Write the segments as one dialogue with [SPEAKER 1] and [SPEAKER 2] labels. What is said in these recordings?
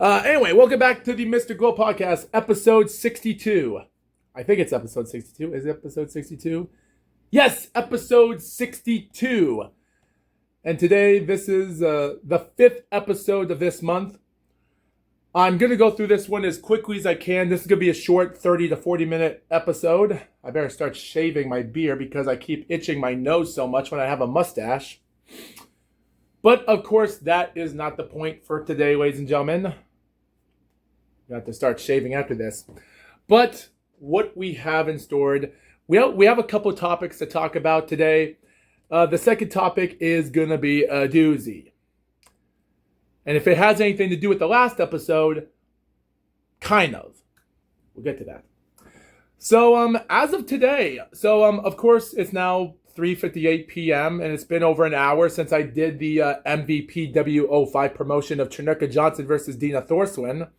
[SPEAKER 1] Anyway, welcome back to the Mr. Gloat podcast, episode 62. I think it's episode 62. Is it episode 62? Yes, episode 62. And today, this is the fifth episode of this month. I'm going to go through this one as quickly as I can. This is going to be a short 30 to 40 minute episode. I better start shaving my beard because I keep itching my nose so much when I have a mustache. But, of course, that is not the point for today, ladies and gentlemen. You have to start shaving after this. But what we have in store, we have a couple topics to talk about today. The second topic is going to be a doozy. And if it has anything to do with the last episode, kind of. We'll get to that. So, as of today, of course, it's now 3:58 p.m. and it's been over an hour since I did the MVP W05 promotion of Chinooka Johnson versus Dina Thorswin.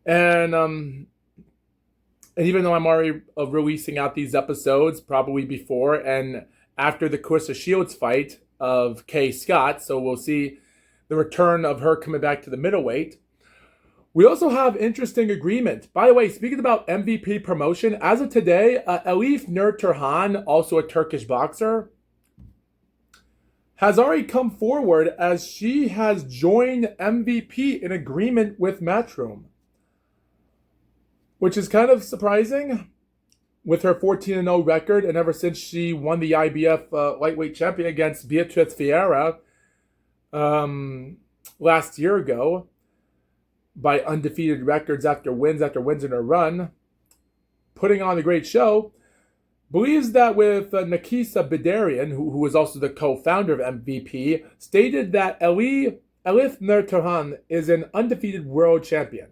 [SPEAKER 1] And even though I'm already releasing out these episodes, probably before and after the Clarissa Shields fight of Kay Scott, so we'll see the return of her coming back to the middleweight. We also have interesting agreement. By the way, speaking about MVP promotion, as of today, Elif Nur Turhan, also a Turkish boxer, has already come forward as she has joined MVP in agreement with Matchroom, which is kind of surprising with her 14-0 record, and ever since she won the IBF lightweight champion against Beatriz Vieira last year ago, by undefeated records after wins in her run, putting on a great show, believes that with Nakisa Bidarian, who is also the co-founder of MVP, stated that Elif Nur Turhan is an undefeated world champion,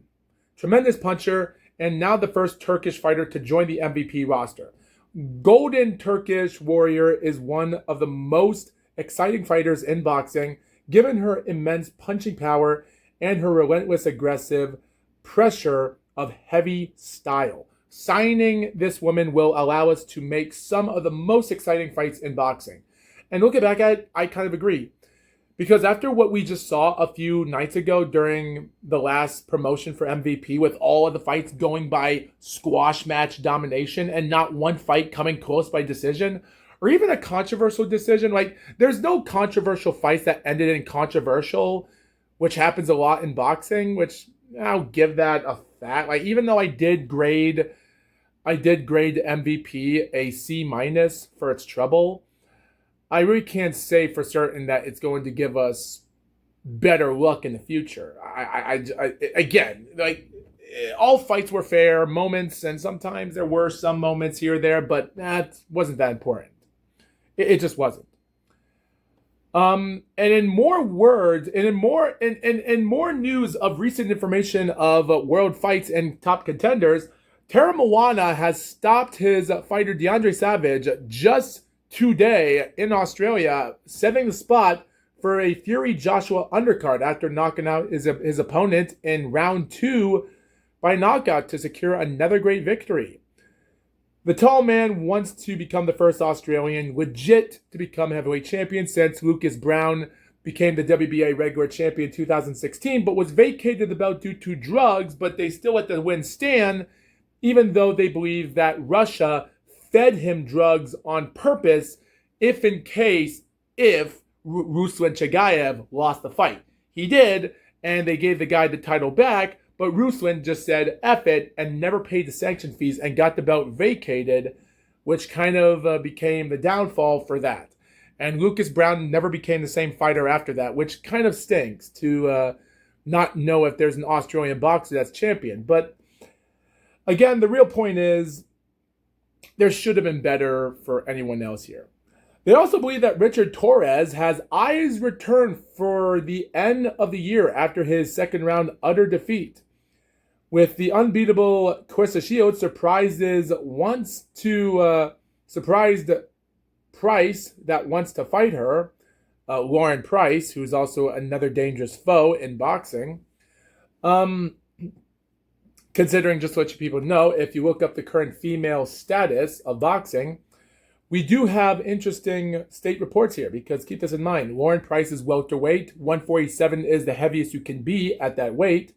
[SPEAKER 1] tremendous puncher, and now the first Turkish fighter to join the MVP roster. Golden Turkish Warrior is one of the most exciting fighters in boxing, given her immense punching power and her relentless aggressive pressure of heavy style. Signing this woman will allow us to make some of the most exciting fights in boxing. And looking back at it, I kind of agree. Because after what we just saw a few nights ago during the last promotion for MVP, with all of the fights going by squash match domination and not one fight coming close by decision, or even a controversial decision, like there's no controversial fights that ended in controversial, which happens a lot in boxing, which I'll give that a fat. Like, even though I did grade MVP a C- for its trouble, I really can't say for certain that it's going to give us better luck in the future. Again, like, all fights were fair moments, and sometimes there were some moments here or there, but that wasn't that important. It just wasn't. And in more words, and in more news of recent information of world fights and top contenders, Tara Moana has stopped his fighter DeAndre Savage just today in Australia, setting the spot for a Fury Joshua undercard after knocking out his opponent in round 2 by knockout to secure another great victory. The tall man wants to become the first Australian legit to become heavyweight champion since Lucas Brown became the WBA regular champion in 2016, but was vacated the belt due to drugs, but they still let the win stand, even though they believe that Russia fed him drugs on purpose if Ruslan Chagayev lost the fight. He did, and they gave the guy the title back, but Ruslan just said F it and never paid the sanction fees and got the belt vacated, which kind of became the downfall for that. And Lucas Brown never became the same fighter after that, which kind of stinks to not know if there's an Australian boxer that's champion. But again, the real point is there should have been better for anyone else here. They also believe that Richard Torres has eyes returned for the end of the year after his second round utter defeat. With the unbeatable Clarissa Shields surprised Price that wants to fight her, Lauren Price, who's also another dangerous foe in boxing. Considering, just to let you people know, if you look up the current female status of boxing, We do have interesting state reports here because keep this in mind. Lauren Price is welterweight. 147 is the heaviest you can be at that weight.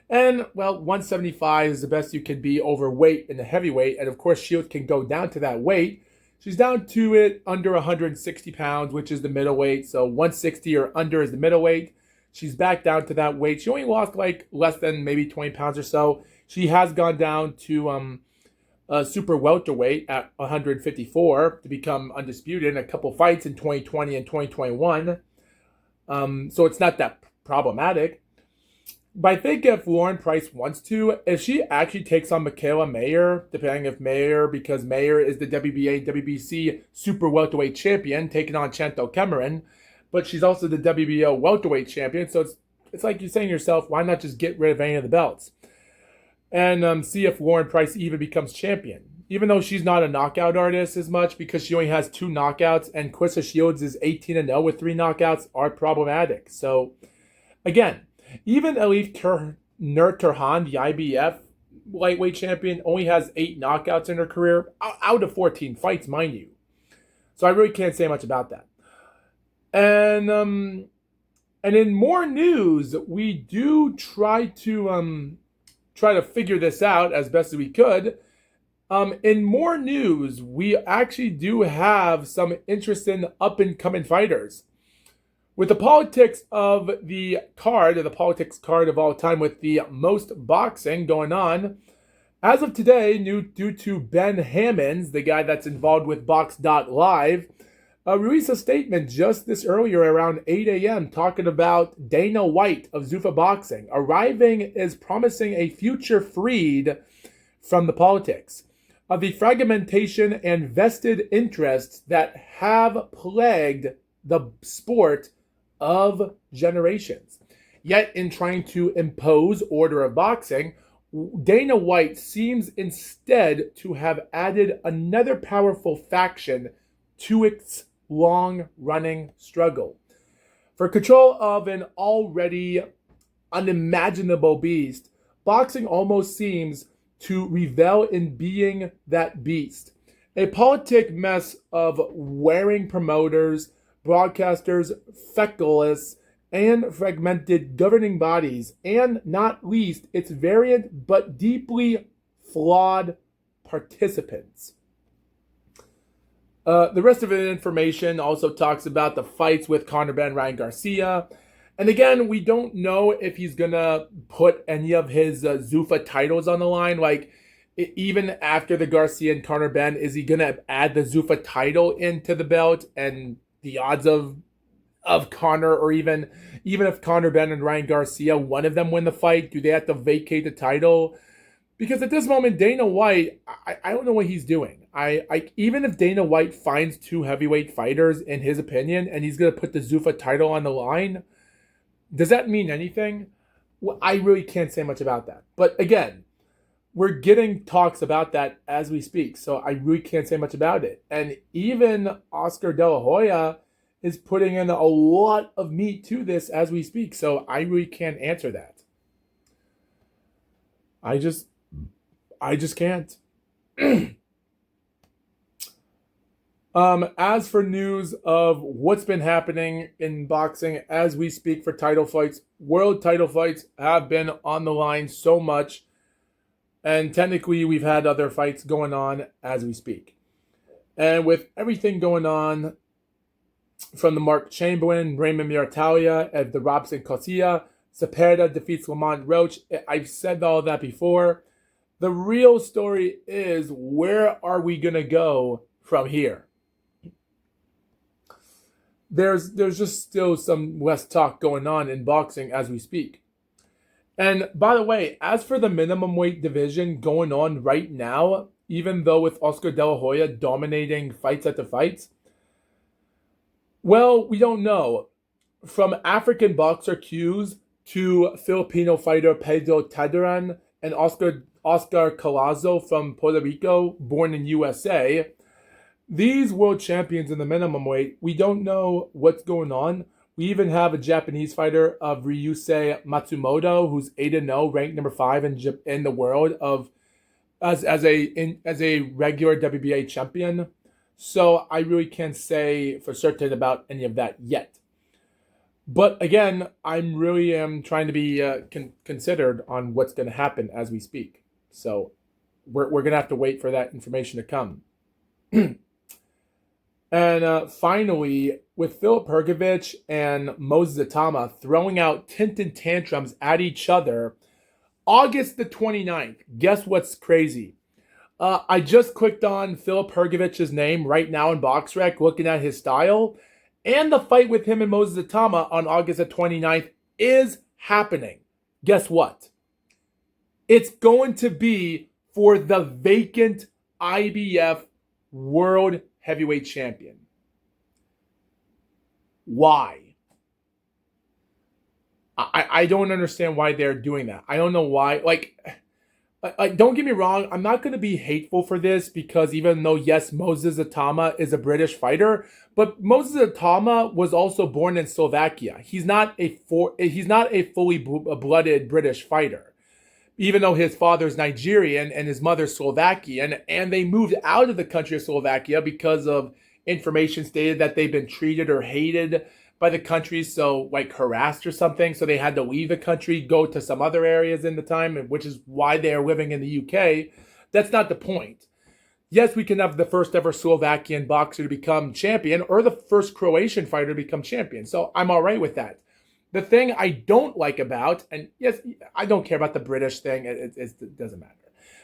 [SPEAKER 1] And, well, 175 is the best you can be overweight in the heavyweight. And, of course, Shields can go down to that weight. She's down to it under 160 pounds, which is the middleweight. So 160 or under is the middleweight. She's back down to that weight. She only lost like less than maybe 20 pounds or so. She has gone down to super welterweight at 154 to become undisputed in a couple fights in 2020 and 2021. So it's not that problematic. But I think if Lauren Price wants to, if she actually takes on Michaela Mayer, depending if Mayer, because Mayer is the WBA, WBC super welterweight champion, taking on Chantel Cameron, but she's also the WBO welterweight champion. So it's like you're saying to yourself, why not just get rid of any of the belts? And see if Lauren Price even becomes champion. Even though she's not a knockout artist as much because she only has 2 knockouts and Quissa Shields is 18-0 with 3 knockouts are problematic. So, again, even Elif Nurturhan, the IBF lightweight champion, only has 8 knockouts in her career, out of 14 fights, mind you. So I really can't say much about that. And in more news, we do try to figure this out as best as we could. In more news, we actually do have some interesting up-and-coming fighters. With the politics card of all time with the most boxing going on, as of today, due to Ben Hammonds, the guy that's involved with Box.live, released a statement just this earlier around 8 a.m. talking about Dana White of Zuffa Boxing arriving is promising a future freed from the politics of the fragmentation and vested interests that have plagued the sport of generations. Yet in trying to impose order of boxing, Dana White seems instead to have added another powerful faction to its long-running struggle. For control of an already unimaginable beast, boxing almost seems to revel in being that beast. A politic mess of wearing promoters, broadcasters, feckless, and fragmented governing bodies, and not least its variant but deeply flawed participants. The rest of the information also talks about the fights with Conor Benn and Ryan Garcia. And again, we don't know if he's going to put any of his Zuffa titles on the line. Like, even after the Garcia and Conor Benn, is he going to add the Zuffa title into the belt? And the odds of Conor, or even if Conor Benn and Ryan Garcia, one of them win the fight, do they have to vacate the title? Because at this moment, Dana White, I don't know what he's doing. Even if Dana White finds 2 heavyweight fighters, in his opinion, and he's going to put the Zuffa title on the line, does that mean anything? Well, I really can't say much about that. But again, we're getting talks about that as we speak, so I really can't say much about it. And even Oscar De La Hoya is putting in a lot of meat to this as we speak, so I really can't answer that. I just can't. As for news of what's been happening in boxing as we speak for title fights, world title fights have been on the line so much. And technically, we've had other fights going on as we speak. And with everything going on, from the Mark Chamberlain, Raymond Miratalia, and the Robson Cosilla, Cepeda defeats Lamont Roach. I've said all that before. The real story is, where are we going to go from here? There's just still some less talk going on in boxing as we speak. And by the way, as for the minimum weight division going on right now, even though with Oscar De La Hoya dominating fights at the fights, well, we don't know. From African boxer Q's to Filipino fighter Pedro Taduran and Oscar Colazo from Puerto Rico, born in USA, these world champions in the minimum weight, we don't know what's going on. We even have a Japanese fighter of Ryusei Matsumoto, who's 8-0, ranked number 5 in the world as a regular WBA champion. So I really can't say for certain about any of that yet. But again, I'm really trying to be considered on what's going to happen as we speak. So we're going to have to wait for that information to come. And finally, with Filip Hrgović and Moses Atama throwing out Tintin tantrums at each other, August the 29th, guess what's crazy? I just clicked on Filip Hrgovic's name right now in BoxRec, looking at his style, and the fight with him and Moses Atama on August the 29th is happening. Guess what? It's going to be for the vacant IBF World Heavyweight Champion. Why? I don't understand why they're doing that. I don't know why. Like, don't get me wrong. I'm not going to be hateful for this because even though, yes, Moses Atama is a British fighter, but Moses Atama was also born in Slovakia. He's not a fully blooded British fighter, even though his father's Nigerian and his mother's Slovakian, and they moved out of the country of Slovakia because of information stated that they've been treated or hated by the country, so like harassed or something, so they had to leave the country, go to some other areas in the time, which is why they are living in the UK. That's not the point. Yes, we can have the first ever Slovakian boxer to become champion or the first Croatian fighter to become champion, so I'm all right with that. The thing I don't like about, and yes, I don't care about the British thing, it doesn't matter.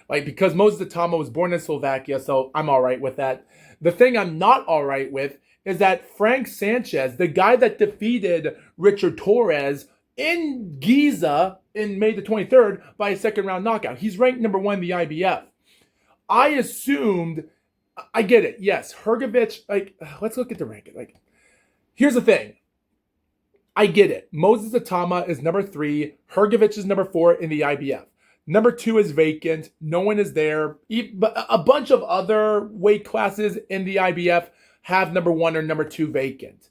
[SPEAKER 1] Like, because Moses Atama was born in Slovakia, so I'm all right with that. The thing I'm not all right with is that Frank Sanchez, the guy that defeated Richard Torres in Giza in May the 23rd by a second round knockout. He's ranked number 1 in the IBF. I assumed, I get it, yes, Hrgović, like, let's look at the ranking. Like, here's the thing. I get it. Moses Atama is number 3. Hrgović is number 4 in the IBF. Number 2 is vacant. No one is there. A bunch of other weight classes in the IBF have number 1 or number 2 vacant.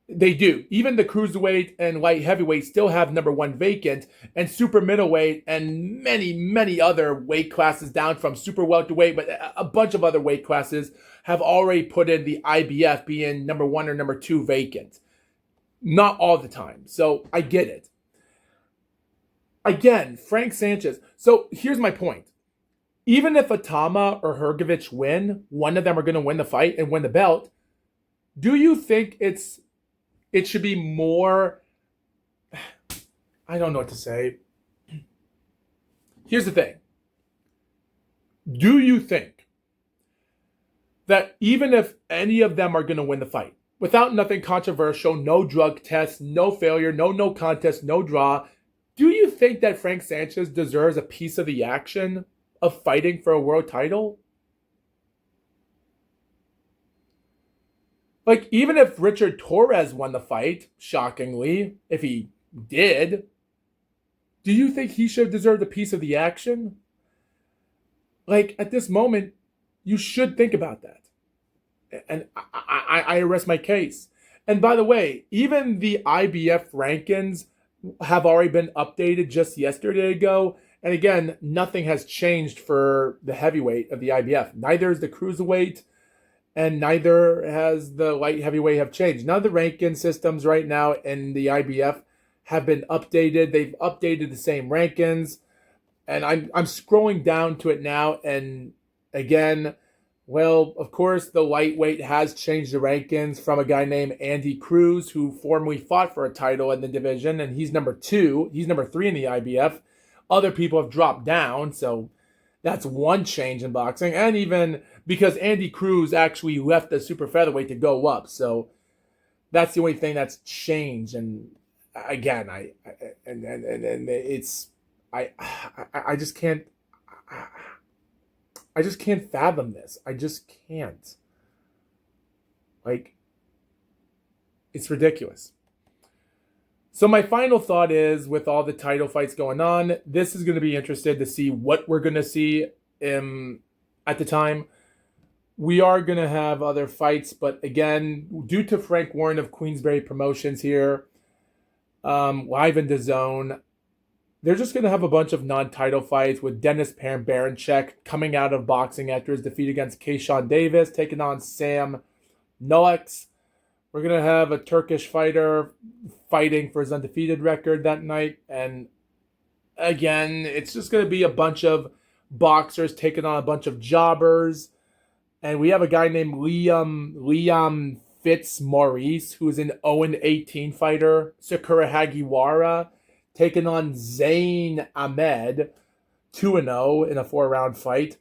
[SPEAKER 1] They do. Even the cruiserweight and light heavyweight still have number 1 vacant, and super middleweight and many, many other weight classes down from super welterweight, but a bunch of other weight classes have already put in the IBF being number 1 or number 2 vacant. Not all the time. So I get it. Again, Frank Sanchez. So here's my point. Even if Atama or Hrgović win, one of them are going to win the fight and win the belt. Do you think it should be more? I don't know what to say. Here's the thing. Do you think that even if any of them are going to win the fight, without nothing controversial, no drug tests, no failure, no contest, no draw, do you think that Frank Sanchez deserves a piece of the action of fighting for a world title? Like, even if Richard Torres won the fight, shockingly, if he did, do you think he should deserve a piece of the action? Like, at this moment, you should think about that. And I rest my case. And by the way, even the IBF rankings have already been updated just yesterday ago. And again, nothing has changed for the heavyweight of the IBF. Neither is the cruiserweight, and neither has the light heavyweight have changed. None of the ranking systems right now in the IBF have been updated. They've updated the same rankings. And I'm scrolling down to it now. And again, well, of course, the lightweight has changed the rankings from a guy named Andy Cruz, who formerly fought for a title in the division, and he's number 2. He's number 3 in the IBF. Other people have dropped down, so that's one change in boxing. And even because Andy Cruz actually left the super featherweight to go up, so that's the only thing that's changed. And again, I just can't. I just can't fathom this. I just can't. Like, it's ridiculous. So my final thought is, with all the title fights going on, this is going to be interested to see what we're going to see at the time. We are going to have other fights, but again, due to Frank Warren of Queensberry Promotions here, live in DAZN, they're just going to have a bunch of non-title fights with Dennis Baranchek coming out of boxing after his defeat against Keyshawn Davis, taking on Sam Noax. We're going to have a Turkish fighter fighting for his undefeated record that night. And again, it's just going to be a bunch of boxers taking on a bunch of jobbers. And we have a guy named Liam Fitzmaurice, who's an 0-18 fighter. Sakura Hagiwara taking on Zayn Ahmed, 2-0 in a 4-round fight.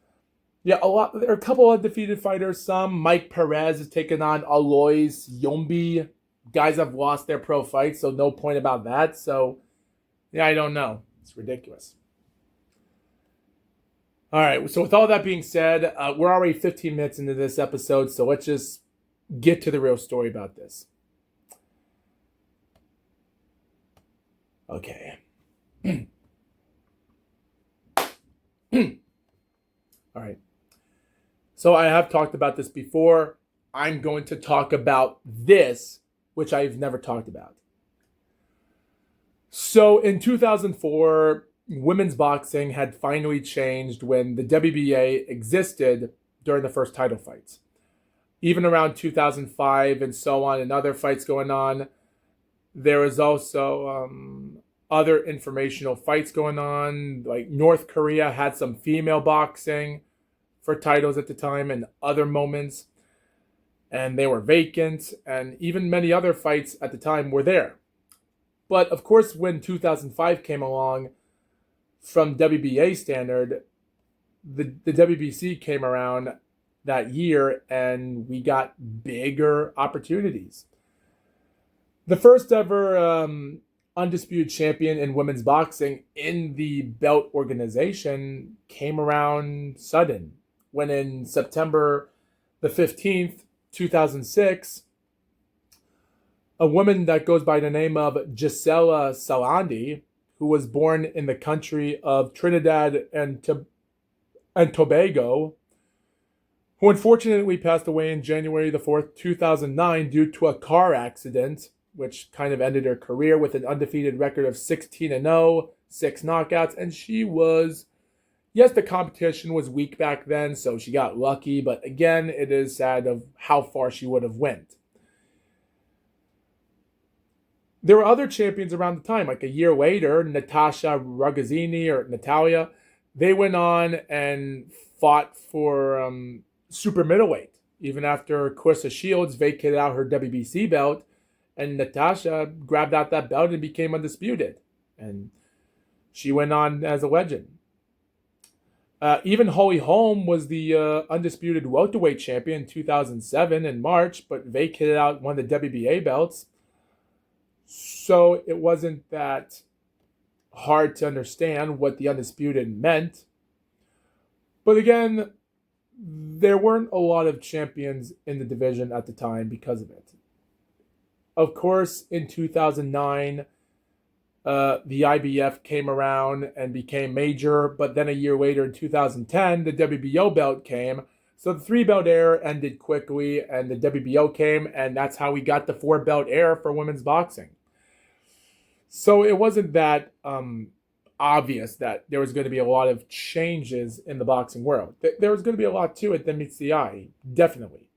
[SPEAKER 1] Yeah, there are a couple of undefeated fighters. Mike Perez is taking on Alois Yombi. Guys have lost their pro fights, so no point about that. So, yeah, I don't know. It's ridiculous. All right, so with all that being said, we're already 15 minutes into this episode, so let's just get to the real story about this. Okay. All right. So I have talked about this before. I'm going to talk about this, which I've never talked about. So in 2004, women's boxing had finally changed when the WBA existed during the first title fights. Even around 2005 and so on, and other fights going on, there was also other informational fights going on. Like North Korea had some female boxing for titles at the time and other moments, and they were vacant, and even many other fights at the time were there. But of course, when 2005 came along, from WBA standard, the WBC came around that year, and we got bigger opportunities. The first ever undisputed champion in women's boxing in the belt organization came around sudden, when in September the 15th, 2006, a woman that goes by the name of Gisela Salandi, who was born in the country of Trinidad and Tobago, who unfortunately passed away in January the 4th, 2009 due to a car accident, which kind of ended her career with an undefeated record of 16-0, 6 knockouts, and she was, yes, the competition was weak back then, so she got lucky, but again, it is sad of how far she would have went. There were other champions around the time, like a year later, Natasha Ragazzini or Natalia. They went on and fought for super middleweight, even after Clarissa Shields vacated out her WBC belt, and Natasha grabbed out that belt and became undisputed. And she went on as a legend. Even Holly Holm was the undisputed welterweight champion in 2007 in March, but vacated out one of the WBA belts. So it wasn't that hard to understand what the undisputed meant. But again, there weren't a lot of champions in the division at the time because of it. Of course, in 2009, the IBF came around and became major, but then a year later in 2010, the WBO belt came. So the 3-belt era ended quickly, and the WBO came, and that's how we got the 4-belt era for women's boxing. So it wasn't that obvious that there was going to be a lot of changes in the boxing world. There was going to be a lot to it that meets the eye, definitely.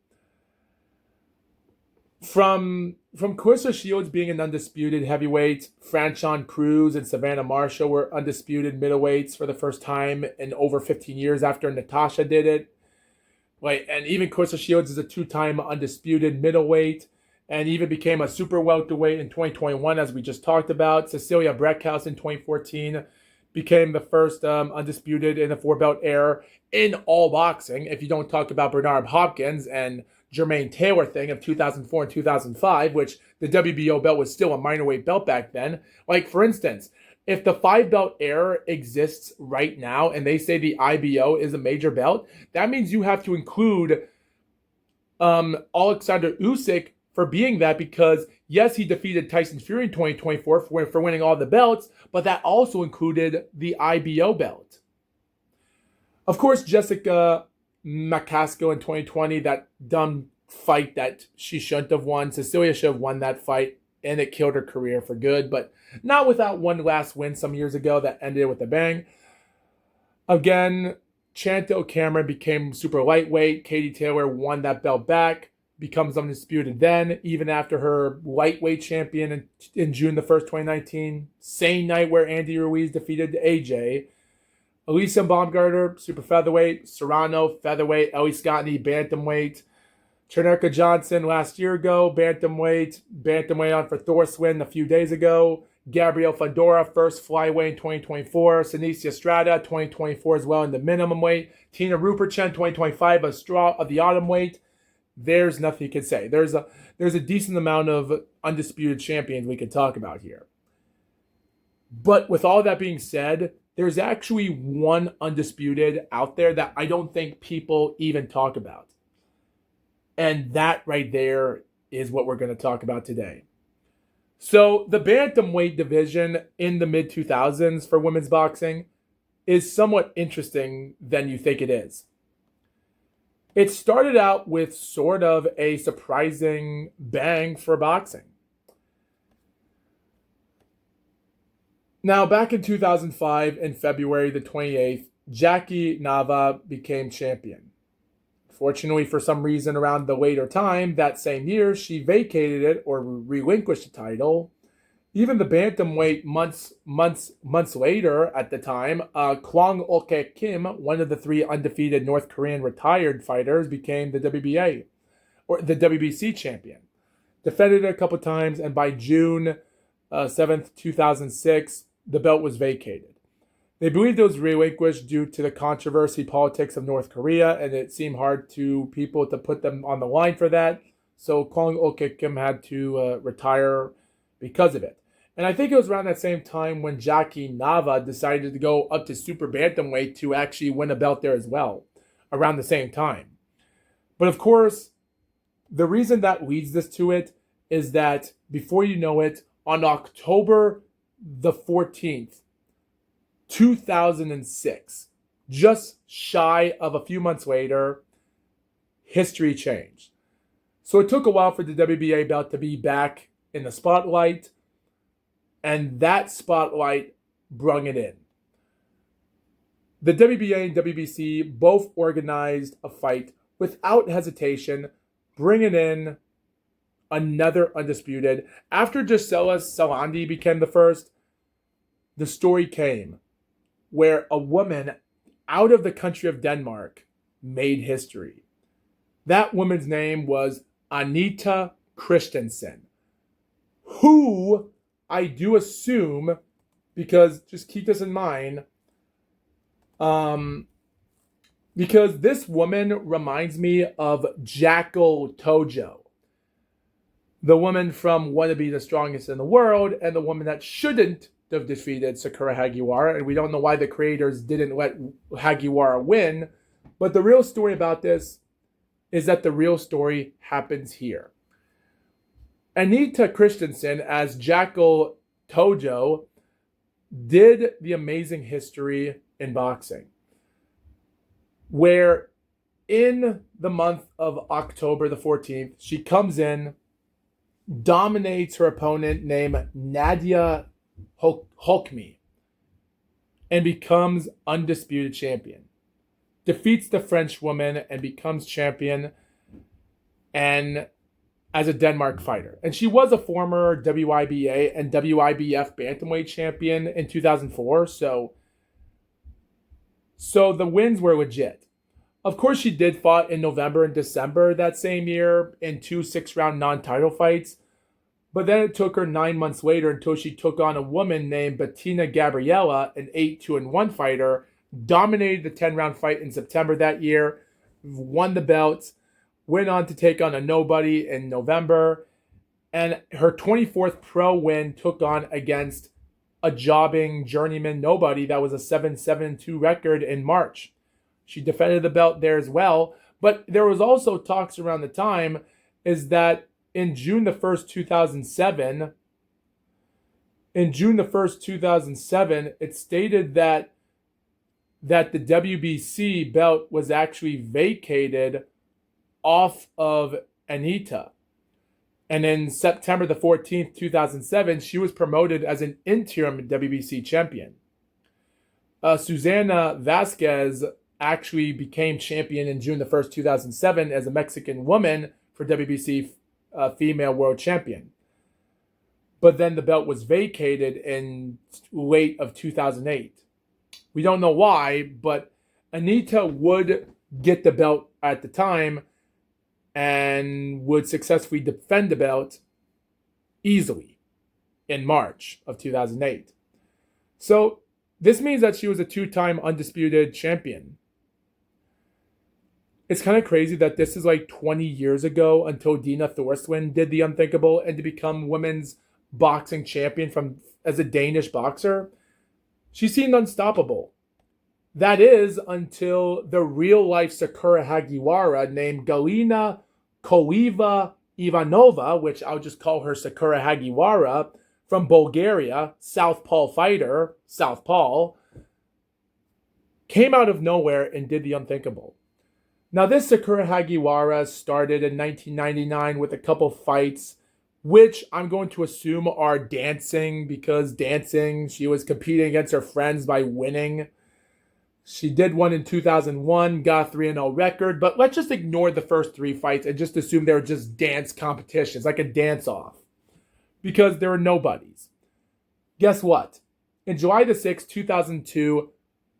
[SPEAKER 1] From Clarissa Shields being an undisputed heavyweight, Franchon Cruz and Savannah Marshall were undisputed middleweights for the first time in over 15 years after Natasha did it. And even Clarissa Shields is a 2-time undisputed middleweight, and even became a super welterweight in 2021, as we just talked about. Cecilia Breckhouse in 2014 became the first undisputed in the 4-belt era in all boxing, if you don't talk about Bernard Hopkins and Jermaine Taylor thing of 2004 and 2005, which the WBO belt was still a minor weight belt back then. Like, for instance, if the 5-belt era exists right now and they say the IBO is a major belt, that means you have to include Alexander Usyk for being that, because yes, he defeated Tyson Fury in 2024 for winning all the belts, but that also included the IBO belt. Of course, Jessica McCaskill in 2020, that dumb fight that she shouldn't have won. Cecilia should have won that fight and it killed her career for good, but not without one last win some years ago that ended with a bang. Again, Chantel Cameron became super lightweight. Katie Taylor won that belt back, becomes undisputed then, even after her lightweight champion in June the 1st, 2019. Same night where Andy Ruiz defeated AJ. Alicia Baumgartner, super featherweight. Serrano, featherweight. Ellie Scottney, bantamweight. Chernerka Johnson last year ago, bantamweight. Bantamweight on for Thorswin a few days ago. Gabrielle Fedora, first flyweight in 2024. Senicia Strata, 2024 as well in the minimum weight. Tina Rupertchen, 2025, a straw of the autumn weight. There's nothing you can say. There's a decent amount of undisputed champions we could talk about here. But with all that being said, there's actually one undisputed out there that I don't think people even talk about. And that right there is what we're going to talk about today. So the bantamweight division in the mid-2000s for women's boxing is somewhat interesting than you think it is. It started out with sort of a surprising bang for boxing. Now, back in 2005, in February the 28th, Jackie Nava became champion. Fortunately, for some reason around the later time that same year, she vacated it or relinquished the title. Even the bantamweight months later at the time, Kwang Ok Kim, one of the 3 undefeated North Korean retired fighters, became the WBA or the WBC champion. Defended it a couple times, and by June 7th, 2006, the belt was vacated. They believed it was relinquished due to the controversy politics of North Korea, and it seemed hard to people to put them on the line for that. So Kwang Ok Kim had to retire because of it. And I think it was around that same time when Jackie Nava decided to go up to super bantamweight to actually win a belt there as well, around the same time. But of course, the reason that leads this to it is that before you know it, on October the 14th, 2006, just shy of a few months later, history changed. So it took a while for the WBA belt to be back in the spotlight, and that spotlight brung it in. The WBA and WBC both organized a fight without hesitation, bringing in another undisputed. After Gisela Salandi became the first, the story came where a woman out of the country of Denmark made history. That woman's name was Anita Christensen, who I do assume, because just keep this in mind, because this woman reminds me of Jackal Tojo, the woman from Want to Be the Strongest in the World, and the woman that shouldn't have defeated Sakura Hagiwara, and we don't know why the creators didn't let Hagiwara win, but the real story about this is that the real story happens here. Anita Christensen, as Jackal Tojo, did the amazing history in boxing, where in the month of October the 14th, she comes in, dominates her opponent named Nadia Holkmi, and becomes undisputed champion. Defeats the French woman and becomes champion, and as a Denmark fighter. And she was a former WIBA and WIBF bantamweight champion in 2004, so the wins were legit. Of course, she did fight in November and December that same year in 2 6-round non-title fights. But then it took her 9 months later until she took on a woman named Bettina Gabriella, an 8-2-1 fighter, dominated the 10-round fight in September that year, won the belt, went on to take on a nobody in November, and her 24th pro win took on against a jobbing journeyman nobody that was a 7-7-2 record in March. She defended the belt there as well, but there was also talks around the time is that in June the 1st, 2007, it stated that the WBC belt was actually vacated off of Anita. And in September the 14th, 2007, she was promoted as an interim WBC champion. Susana Vasquez actually became champion in June the 1st, 2007 as a Mexican woman for WBC female world champion. But then the belt was vacated in late of 2008. We don't know why, but Anita would get the belt at the time and would successfully defend the belt easily in March of 2008. So this means that she was a two-time undisputed champion. It's kind of crazy that this is like 20 years ago until Dina Thorstwin did the unthinkable and to become women's boxing champion as a Danish boxer. She seemed unstoppable. That is until the real-life Sakura Hagiwara named Galina Koiva Ivanova, which I'll just call her Sakura Hagiwara, from Bulgaria, Southpaw fighter, Southpaw, came out of nowhere and did the unthinkable. Now, this Sakura Hagiwara started in 1999 with a couple fights, which I'm going to assume are dancing, because dancing, she was competing against her friends by winning. She did one in 2001, got a 3-0 record, but let's just ignore the first three fights and just assume they were just dance competitions, like a dance-off, because there were nobodies. Guess what? In July the 6th, 2002,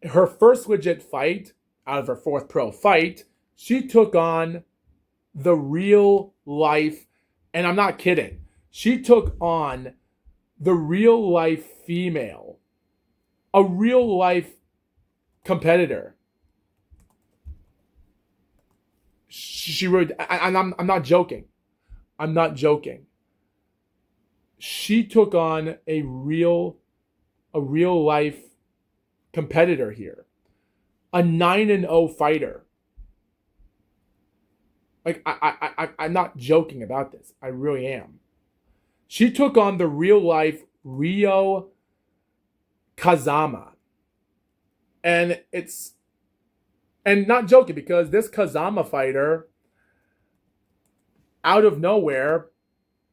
[SPEAKER 1] her first legit fight, out of her fourth pro fight, she took on the real life, and I'm not kidding, she took on the real life female, a real life competitor. She would, I'm not joking. I'm not joking. She took on a real life competitor here. A 9-0 fighter. Like, I'm not joking about this. I really am. She took on the real life Rio Kazama. And not joking, because this Kazama fighter, out of nowhere,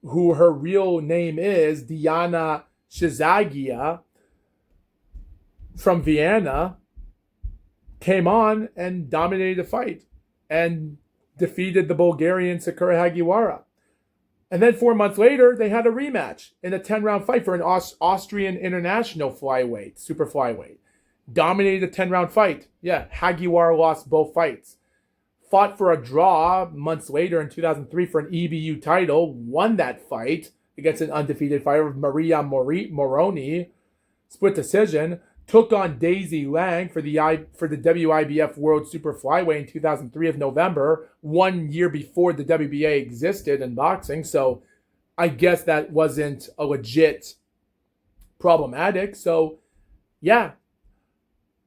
[SPEAKER 1] who her real name is Diana Shizagia from Vienna, came on and dominated the fight and defeated the Bulgarian Sakura Hagiwara. And then 4 months later, they had a rematch in a 10-round fight for an Austrian international flyweight, super flyweight. Dominated a 10-round fight. Yeah, Hagiwara lost both fights. Fought for a draw months later in 2003 for an EBU title. Won that fight against an undefeated fighter, Maria Moroni. Split decision. Took on Daisy Lang for the WIBF World Super Flyweight in 2003 of November, 1 year before the WBA existed in boxing. So I guess that wasn't a legit problematic. So yeah.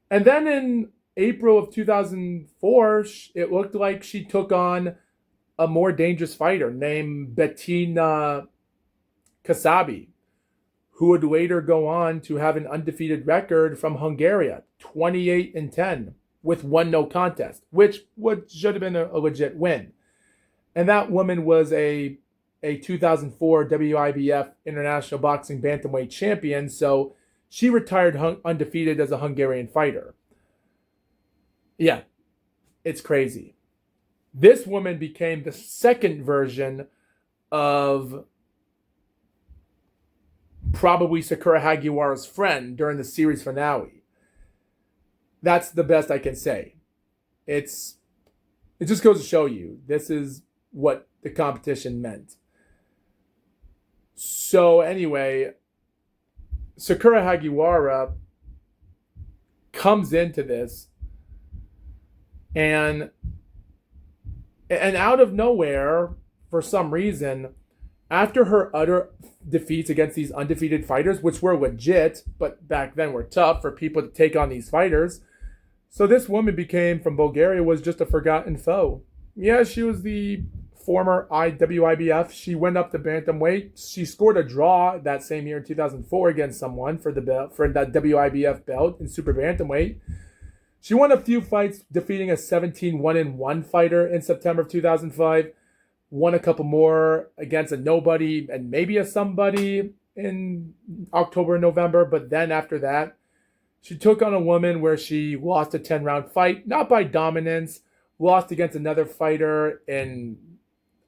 [SPEAKER 1] And then in April of 2004, it looked like she took on a more dangerous fighter named Bettina Kasabi, who would later go on to have an undefeated record from Hungary, 28-10, with 1 no contest, which should have been a legit win. And that woman was a 2004 WIBF International Boxing Bantamweight champion, so she retired undefeated as a Hungarian fighter. Yeah, it's crazy. This woman became the second version of probably Sakura Hagiwara's friend during the series finale. That's the best I can say. It just goes to show you, this is what the competition meant. So anyway, Sakura Hagiwara comes into this and out of nowhere, for some reason, after her utter defeats against these undefeated fighters, which were legit, but back then were tough for people to take on these fighters. So this woman from Bulgaria, was just a forgotten foe. Yeah, she was the former WIBF. She went up to bantamweight. She scored a draw that same year in 2004 against someone for that WIBF belt in super bantamweight. She won a few fights, defeating a 17-1-1 fighter in September of 2005. won a couple more against a nobody and maybe a somebody in October and November. But then after that, she took on a woman where she lost a 10-round fight, not by dominance, lost against another fighter in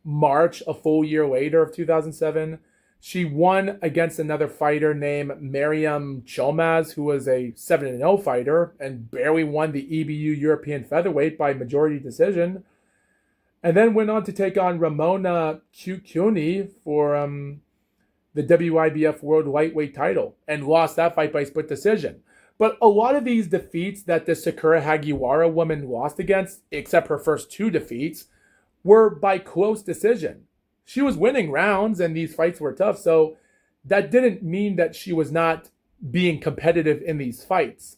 [SPEAKER 1] March, a full year later of 2007. She won against another fighter named Miriam Cholmaz, who was a 7-0 fighter and barely won the EBU European featherweight by majority decision. And then went on to take on Ramona Ciucioni for the WIBF World Lightweight title and lost that fight by split decision. But a lot of these defeats that the Sakura Hagiwara woman lost against, except her first two defeats, were by close decision. She was winning rounds and these fights were tough, so that didn't mean that she was not being competitive in these fights.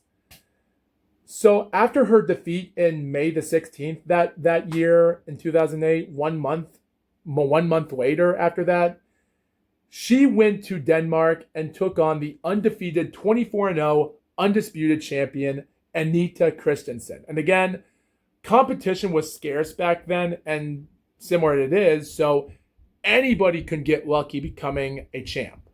[SPEAKER 1] So after her defeat in May the 16th that year in 2008, 1 month later after that, she went to Denmark and took on the undefeated 24-0 undisputed champion Anita Christensen. And again, competition was scarce back then and similar it is, so anybody could get lucky becoming a champ.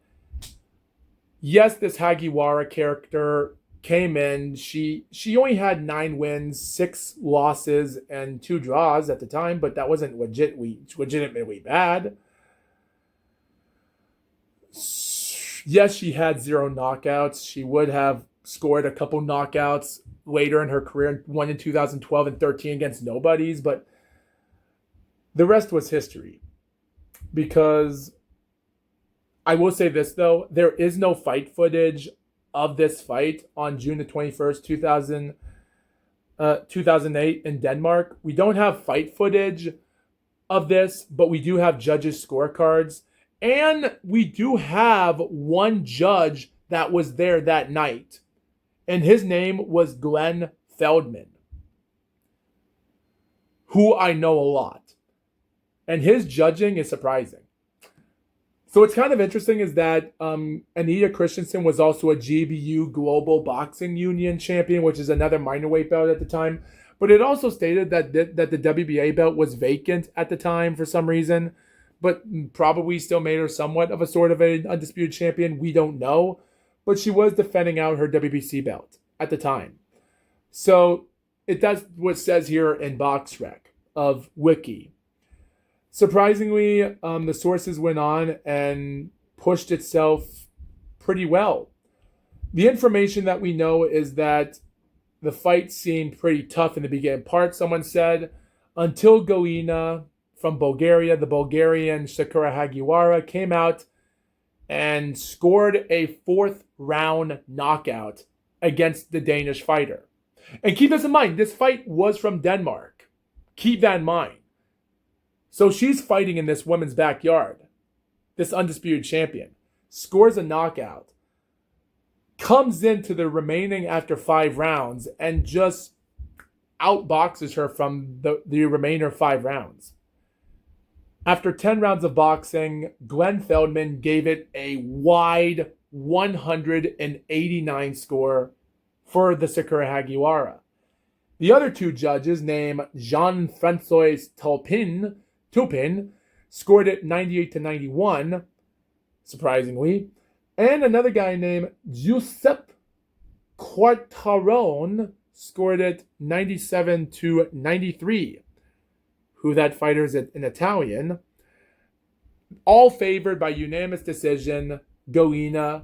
[SPEAKER 1] Yes, this Hagiwara character came in. She only had 9 wins, 6 losses, and 2 draws at the time, but that wasn't legitimately bad. Yes, she had 0 knockouts. She would have scored a couple knockouts later in her career, one in 2012 and 13 against nobodies, but the rest was history. Because I will say this, though, there is no fight footage of this fight on June the 21st, 2008 in Denmark. We don't have fight footage of this, but we do have judges' scorecards. And we do have one judge that was there that night. And his name was Glenn Feldman, who I know a lot. And his judging is surprising. So what's kind of interesting is that Anita Christensen was also a GBU Global Boxing Union champion, which is another minor weight belt at the time. But it also stated that the WBA belt was vacant at the time for some reason, but probably still made her somewhat of a sort of an undisputed champion. We don't know. But she was defending out her WBC belt at the time. So that's what it says here in BoxRec of Wiki. Surprisingly, the sources went on and pushed itself pretty well. The information that we know is that the fight seemed pretty tough in the beginning part, someone said, until Galina from Bulgaria, the Bulgarian Sakura Hagiwara, came out and scored a 4th round knockout against the Danish fighter. And keep this in mind, this fight was from Denmark. Keep that in mind. So she's fighting in this woman's backyard, this undisputed champion, scores a knockout, comes into the remaining after 5 rounds and just outboxes her from the remainder 5 rounds. After 10 rounds of boxing, Glenn Feldman gave it a wide 189 score for the Sakura Hagiwara. The other 2 judges, named Jean-François Toupin, scored it 98-91, surprisingly, and another guy named Giuseppe Quartarone scored it 97-93. Who that fighter is in Italian, all favored by unanimous decision, Galina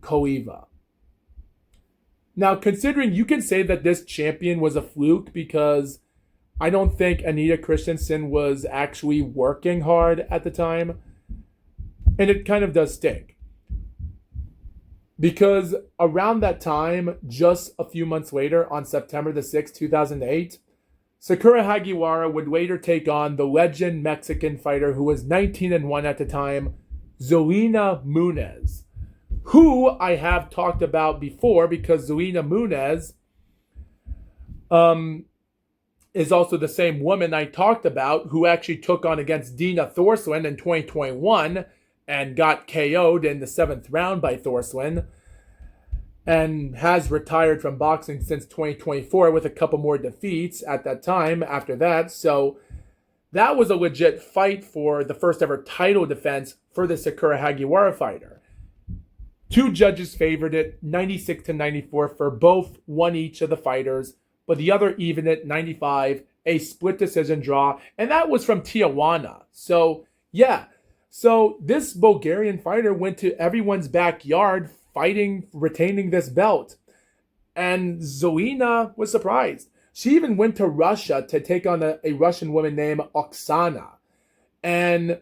[SPEAKER 1] Koiva. Now, considering you can say that this champion was a fluke because I don't think Anita Christensen was actually working hard at the time, and it kind of does stink. Because around that time, just a few months later, on September the 6th, 2008, Sakura Hagiwara would later take on the legend Mexican fighter who was 19-1 at the time, Zelina Munez, who I have talked about before because Zelina Munez is also the same woman I talked about who actually took on against Dina Thorslin in 2021 and got KO'd in the 7th round by Thorslin, and has retired from boxing since 2024 with a couple more defeats at that time after that. So That was a legit fight for the first ever title defense for the Sakura Hagiwara fighter. Two judges favored it, 96 to 94 for both one each of the fighters, but the other evened it 95, a split decision draw, and that was from Tijuana. So, yeah. So this Bulgarian fighter went to everyone's backyard fighting, retaining this belt. And Zelina was surprised. She even went to Russia to take on a Russian woman named Oksana. And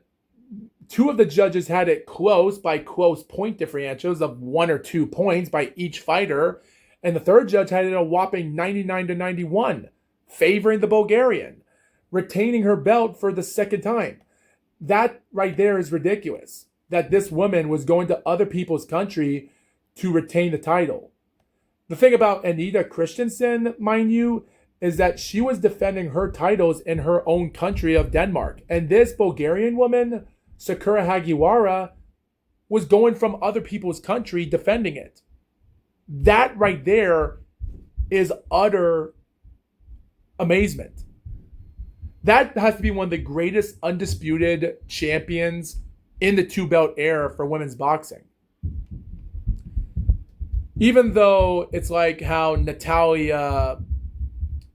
[SPEAKER 1] two of the judges had it close by close point differentials of 1 or 2 points by each fighter. And the third judge had it a whopping 99 to 91, favoring the Bulgarian, retaining her belt for the second time. That right there is ridiculous, that this woman was going to other people's country to retain the title. The thing about Anita Christensen, mind you, is that she was defending her titles in her own country of Denmark. And this Bulgarian woman, Sakura Hagiwara, was going from other people's country defending it. That right there is utter amazement. That has to be one of the greatest undisputed champions in the two-belt era for women's boxing. Even though it's like how Natasha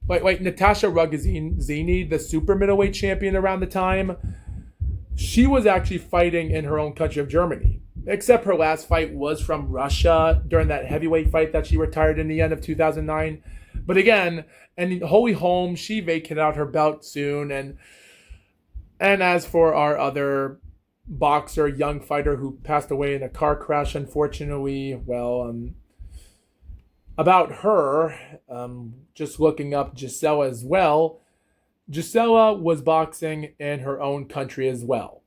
[SPEAKER 1] Ragazzini, the super middleweight champion around the time, she was actually fighting in her own country of Germany. Except her last fight was from Russia during that heavyweight fight that she retired in the end of 2009. But again, and Holly Holm, she vacated out her belt soon. And as for our other boxer, young fighter who passed away in a car crash, unfortunately, well, about her, just looking up Gisela as well. Gisela was boxing in her own country as well.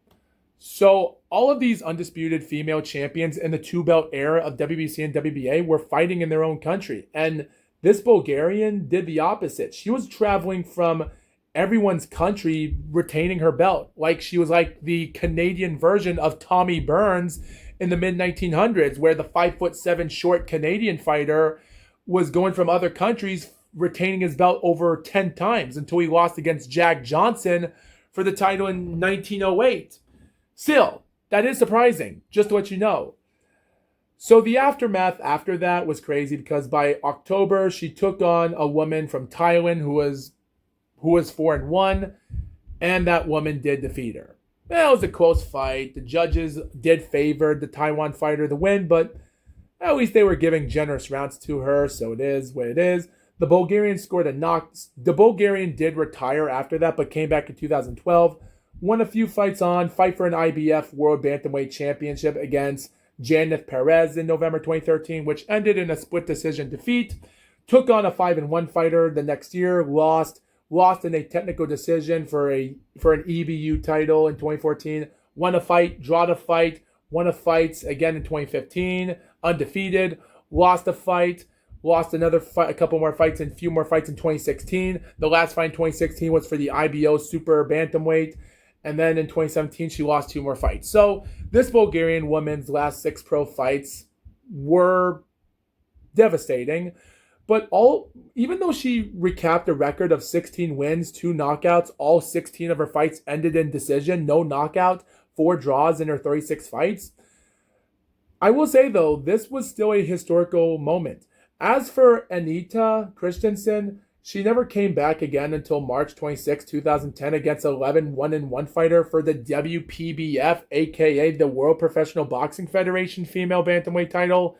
[SPEAKER 1] So all of these undisputed female champions in the two-belt era of WBC and WBA were fighting in their own country. And this Bulgarian did the opposite. She was traveling from everyone's country retaining her belt. Like she was like the Canadian version of Tommy Burns in the mid-1900s, where the 5'7" short Canadian fighter was going from other countries, retaining his belt over 10 times until he lost against Jack Johnson for the title in 1908. Still, that is surprising, just to let you know. So the aftermath after that was crazy because by October, she took on a woman from Thailand who was 4-1, and that woman did defeat her. It was a close fight. The judges did favor the Taiwan fighter to win, but at least they were giving generous rounds to her, so it is what it is. The Bulgarian scored a knock. The Bulgarian did retire after that, but came back in 2012. Won a few fights fight for an IBF World Bantamweight Championship against Janeth Perez in November 2013, which ended in a split decision defeat. Took on a 5-1 fighter the next year, lost in a technical decision for an EBU title in 2014. Won a fight, drawed a fight, won a fight again in 2015, undefeated, lost a fight, lost another fight, a couple more fights and a few more fights in 2016. The last fight in 2016 was for the IBO Super Bantamweight. And then in 2017, she lost 2 more fights. So this Bulgarian woman's last 6 pro fights were devastating. But even though she recapped a record of 16 wins, 2 knockouts, all 16 of her fights ended in decision, no knockout, 4 draws in her 36 fights. I will say, though, this was still a historical moment. As for Anita Christensen, she never came back again until March 26, 2010 against 11 1-1 fighter for the WPBF, aka the World Professional Boxing Federation female bantamweight title,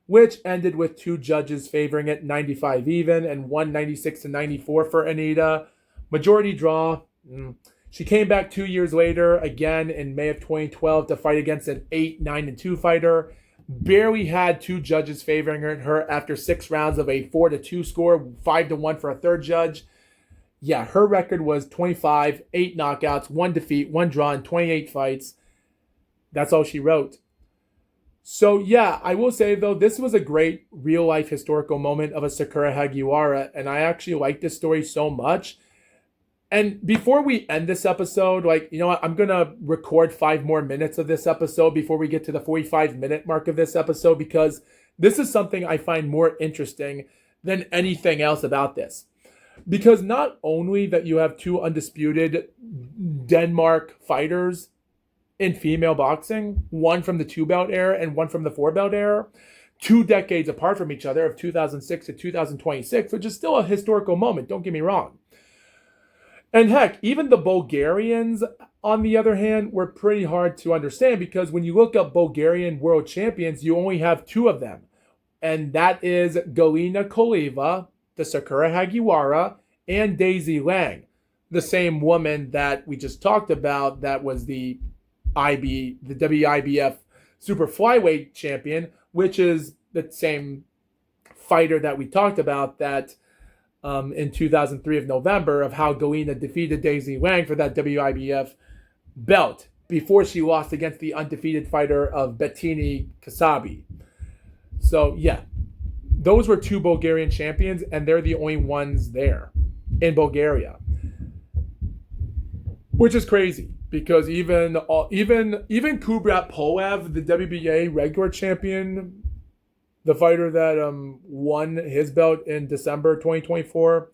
[SPEAKER 1] which ended with 2 judges favoring it 95 even and 196 to 94 for Anita. Majority draw. She came back 2 years later, again in May of 2012, to fight against an 8-9-2 fighter. Barely had 2 judges favoring her after 6 rounds of a 4-2 score, 5-1 for a third judge. Yeah, her record was 25, 8 knockouts, 1 defeat, 1 draw in 28 fights. That's all she wrote. So yeah, I will say though, this was a great real-life historical moment of a Sakura Hagiwara, and I actually like this story so much. And before we end this episode, I'm going to record 5 more minutes of this episode before we get to the 45-minute mark of this episode, because this is something I find more interesting than anything else about this. Because not only that you have two undisputed Denmark fighters in female boxing, one from the two belt era and one from the four belt era, 2 decades apart from each other, of 2006 to 2026, which is still a historical moment, don't get me wrong. And heck, even the Bulgarians, on the other hand, were pretty hard to understand, because when you look up Bulgarian world champions, you only have two of them. And that is Galina Koleva, the Sakura Hagiwara, and Daisy Lang, the same woman that we just talked about that was the WIBF super flyweight champion, which is the same fighter that we talked about that in 2003 of November, of how Galina defeated Daisy Lang for that WIBF belt before she lost against the undefeated fighter of Bettini Kasabi. So yeah, those were two Bulgarian champions, and they're the only ones there in Bulgaria, which is crazy, because even Kubrat Pulev, the WBA regular champion, the fighter that won his belt in December 2024,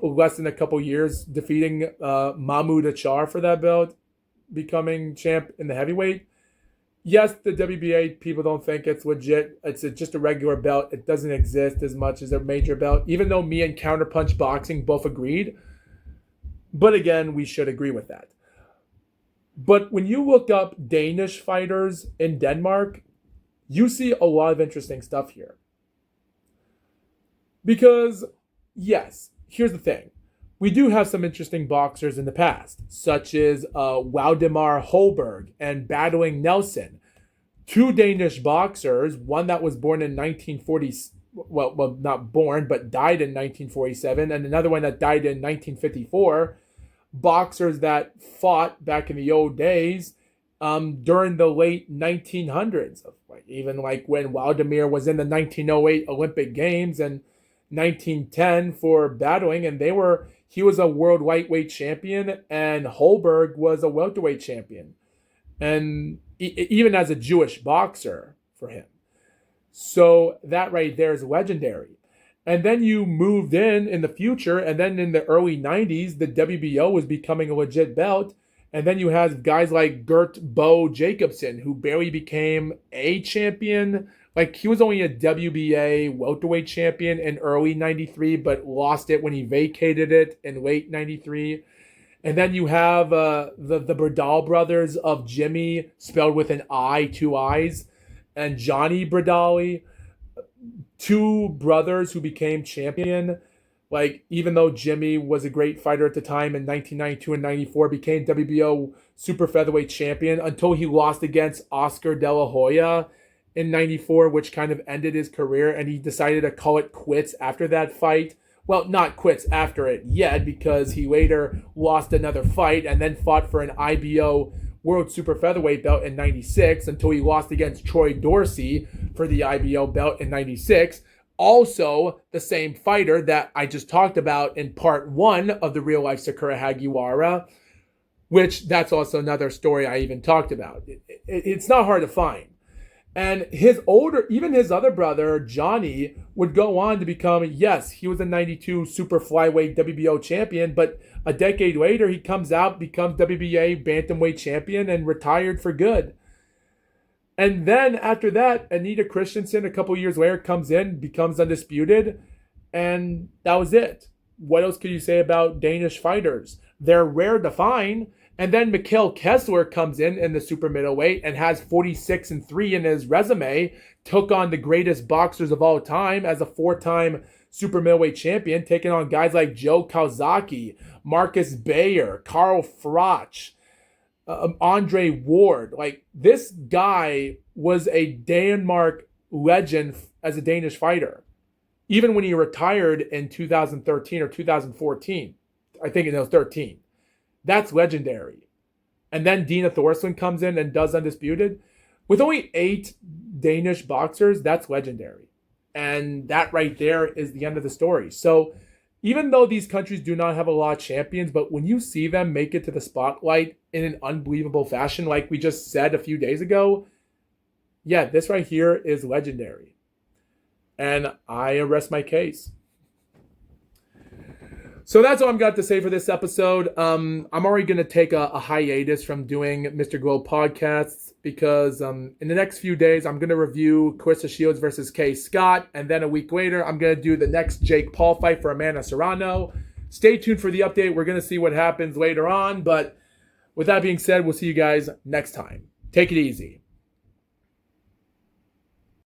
[SPEAKER 1] less than a couple years, defeating Mahmoud Achar for that belt, becoming champ in the heavyweight. Yes, the WBA people don't think it's legit. It's just a regular belt. It doesn't exist as much as a major belt, even though me and Counterpunch Boxing both agreed. But again, we should agree with that. But when you look up Danish fighters in Denmark, you see a lot of interesting stuff here. Because, yes, here's the thing. We do have some interesting boxers in the past, such as Waldemar Holberg and Battling Nelson, two Danish boxers, one that was born in 1940, well, not born, but died in 1947, and another one that died in 1954, boxers that fought back in the old days during the late 1900s, even like when Waldemar was in the 1908 Olympic Games and 1910 for battling, and he was a world lightweight champion, and Holberg was a welterweight champion, and even as a Jewish boxer for him. So that right there is legendary. And then you moved in the future, and then in the early 90s, the WBO was becoming a legit belt. And then you have guys like Gert Bo Jacobson, who barely became a champion. Like, he was only a WBA welterweight champion in early 93, but lost it when he vacated it in late 93. And then you have the Bradal brothers of Jimmy, spelled with an I, two I's, and Johnny Bradali, two brothers who became champion. Like, even though Jimmy was a great fighter at the time in 1992 and 94, became WBO super featherweight champion until he lost against Oscar De La Hoya in 94, which kind of ended his career, and he decided to call it quits after that fight. Well, not quits after it yet, because he later lost another fight and then fought for an IBO World Super Featherweight belt in 96 until he lost against Troy Dorsey for the IBO belt in 96. Also, the same fighter that I just talked about in part 1 of the real life Sakura Hagiwara, which that's also another story I even talked about. It's not hard to find. And even his other brother, Johnny, would go on to become, yes, he was a 92 super flyweight WBO champion, but a decade later, he comes out, becomes WBA bantamweight champion, and retired for good. And then after that, Anita Christensen, a couple years later, comes in, becomes undisputed, and that was it. What else could you say about Danish fighters? They're rare to find. And then Mikhail Kessler comes in the super middleweight and has 46-3 in his resume, took on the greatest boxers of all time as a 4-time super middleweight champion, taking on guys like Joe Kawasaki, Marcus Bayer, Carl Froch, Andre Ward. Like, this guy was a Denmark legend as a Danish fighter, even when he retired in 2013 or 2014. I think it was 13. That's legendary. And then Dina Thorson comes in and does undisputed. With only 8 Danish boxers, that's legendary. And that right there is the end of the story. So even though these countries do not have a lot of champions, but when you see them make it to the spotlight in an unbelievable fashion, like we just said a few days ago, yeah, this right here is legendary. And I rest my case. So that's all I've got to say for this episode. I'm already going to take a hiatus from doing Mr. Gloat podcasts because in the next few days, I'm going to review Carissa Shields versus Kay Scott. And then a week later, I'm going to do the next Jake Paul fight for Amanda Serrano. Stay tuned for the update. We're going to see what happens later on. But with that being said, we'll see you guys next time. Take it easy.